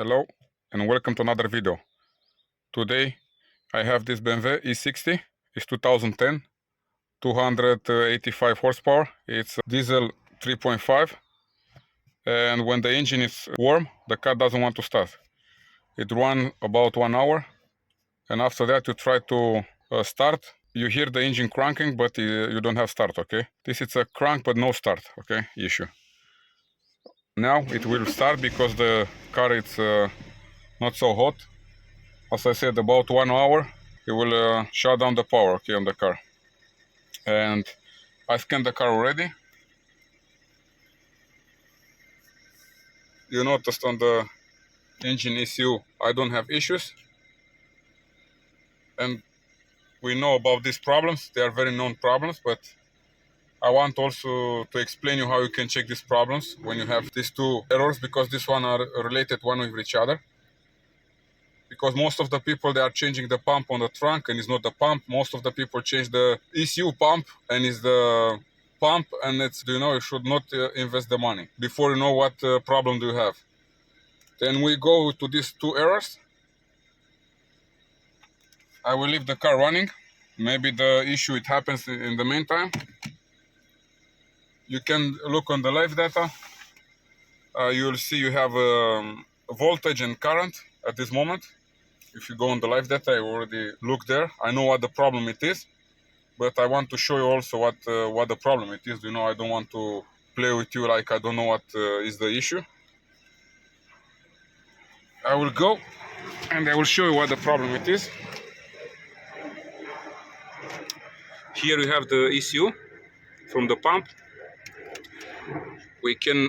Hello and welcome to another video. Today I have this BMW E60. It's 2010, 285 horsepower. It's a diesel 3.5, and when the engine is warm the car doesn't want to start. It runs about 1 hour, and after that you try to start. You hear the engine cranking, but you don't have start, okay? This is a crank but no start, okay, issue. Now it will start because the car is not so hot. As I said, about 1 hour it will shut down the power, okay, on the car. And I scanned the car already. You noticed on the engine ECU I don't have issues, and we know about these problems. They are very known problems, but I want also to explain you how you can check these problems when you have these two errors, because this one are related one with each other. Because most of the people, they are changing the pump on the trunk and it's not the pump. Most of the people change the ECU pump and it's the pump, and it's, you should not invest the money before you know what problem do you have. Then we go to these two errors. I will leave the car running. Maybe the issue it happens in the meantime. You can look on the live data. You will see you have voltage and current at this moment. If you go on the live data, I already looked there. I know what the problem it is, but I want to show you also what the problem it is. I don't want to play with you like I don't know what is the issue. I will go and I will show you what the problem it is. Here we have the ECU from the pump. We can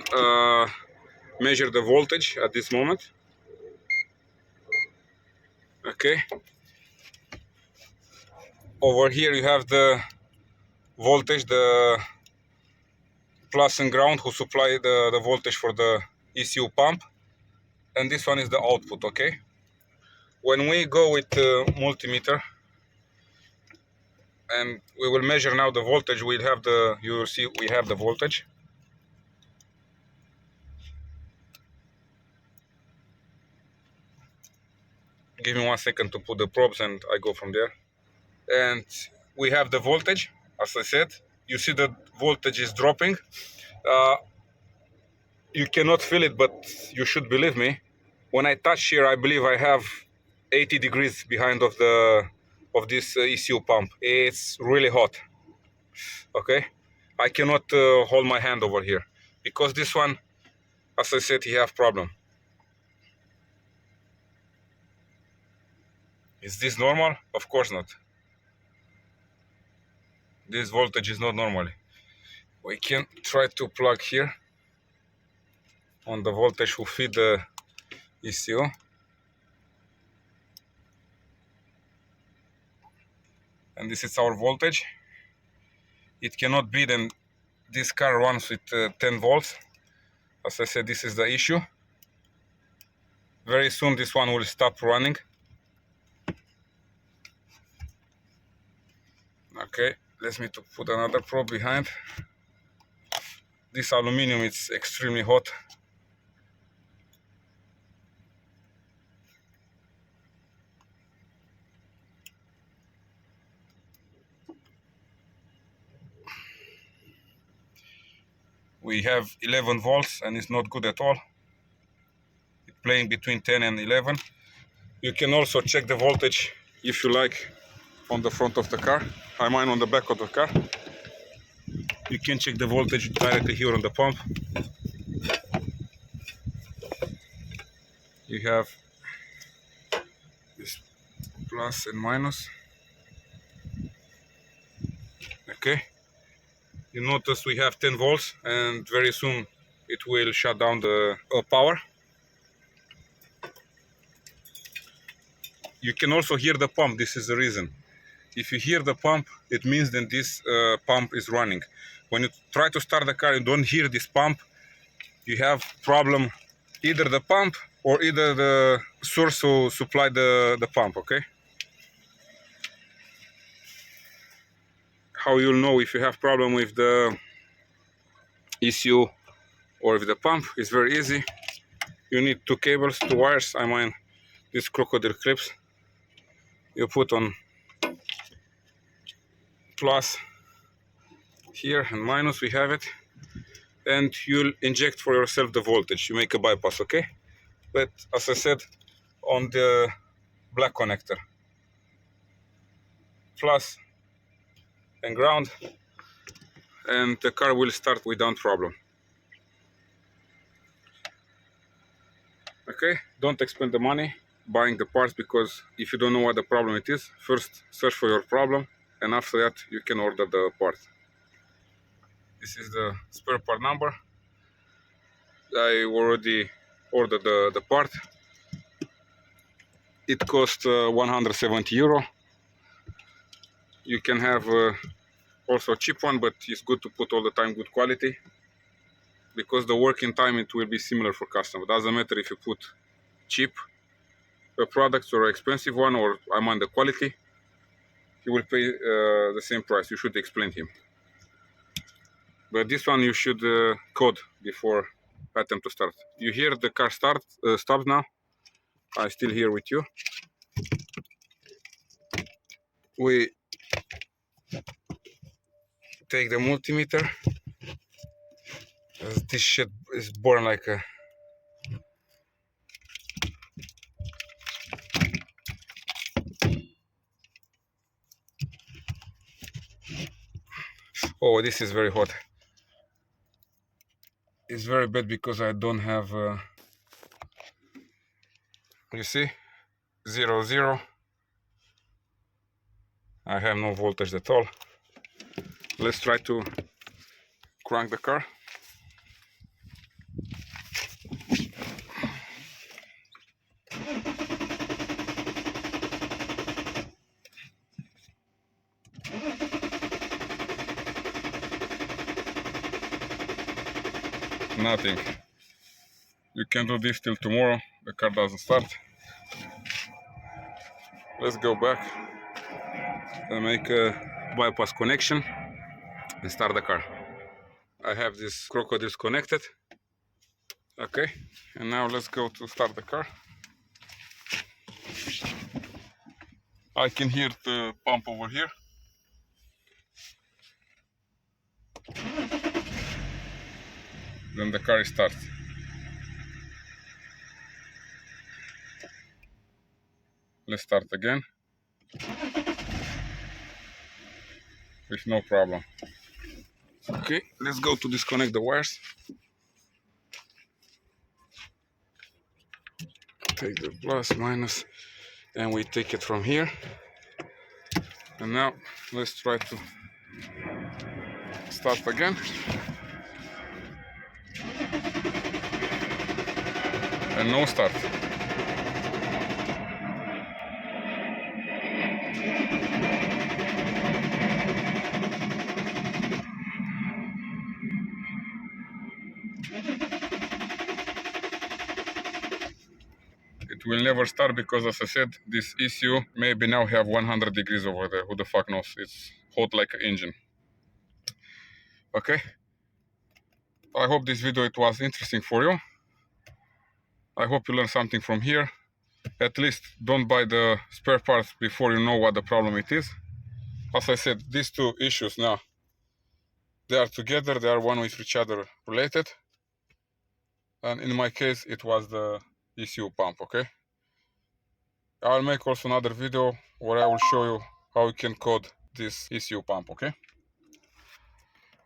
measure the voltage at this moment. Okay. Over here you have the voltage, the plus and ground who supply the voltage for the ECU pump, and this one is the output. Okay. When we go with the multimeter and we will measure now the voltage, you will see we have the voltage. Give me 1 second to put the probes and I go from there. And we have the voltage. As I said, you see the voltage is dropping. You cannot feel it, but you should believe me. When I touch here, I believe I have 80 degrees behind of this ECU pump. It's really hot. Okay, I cannot hold my hand over here because this one, as I said, he have problem. Is this normal? Of course not. This voltage is not normal. We can try to plug here on the voltage who feed the ECU. And this is our voltage. It cannot be, then this car runs with 10 volts. As I said, this is the issue. Very soon this one will stop running. Okay, let me to put another probe behind. This aluminum is extremely hot. We have 11 volts and it's not good at all. It's playing between 10 and 11. You can also check the voltage if you like on the front of the car. I mine on the back of the car. You can check the voltage directly here on the pump. You have this plus and minus. Okay. You notice we have 10 volts and very soon it will shut down the power. You can also hear the pump. This is the reason. If you hear the pump, it means that this pump is running. When you try to start the car, you don't hear this pump, you have problem either the pump or either the source who supply the pump. Okay. How you'll know if you have problem with the ECU or with the pump is very easy. you need two cables, two wires. I mean these crocodile clips. You put on plus here and minus, we have it, and you'll inject for yourself the voltage. You make a bypass, okay? But as I said, on the black connector, plus and ground, and the car will start without problem. Okay, don't expend the money buying the parts, because if you don't know what the problem it is, first search for your problem, and after that you can order the part. This is the spare part number. I already ordered the part. It cost 170 euro. You can have also a cheap one, but it's good to put all the time good quality, because the working time it will be similar for customer. Doesn't matter if you put cheap products or expensive one, or I mean the quality, he will pay the same price. You should explain him. But this one you should code before attempt to start. You hear the car stops now. I'm still here with you. We take the multimeter. This shit is born like a... Oh, this is very hot. It's very bad because I don't have... You see? 0, 0. I have no voltage at all. Let's try to crank the car. Nothing. You can do this till tomorrow. The car doesn't start. Let's go back and make a bypass connection and start the car. I have these crocodiles connected. Okay, and now let's go to start the car. I can hear the pump over here. Then the car starts. Let's start again. With no problem. Okay, let's go to disconnect the wires. Take the plus, minus, and we take it from here. And now let's try to start again. And no start. It will never start because, as I said, this ECU maybe now have 100 degrees over there. Who the fuck knows? It's hot like an engine. Okay. I hope this video it was interesting for you. I hope you learned something from here. At least don't buy the spare parts before you know what the problem it is. As I said, these two issues now, they are together, they are one with each other related. And in my case, it was the ECU pump, okay? I'll make also another video where I will show you how you can code this ECU pump, okay?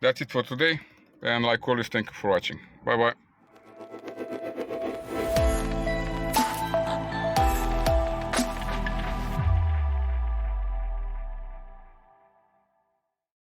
That's it for today, and like always, thank you for watching. Bye bye.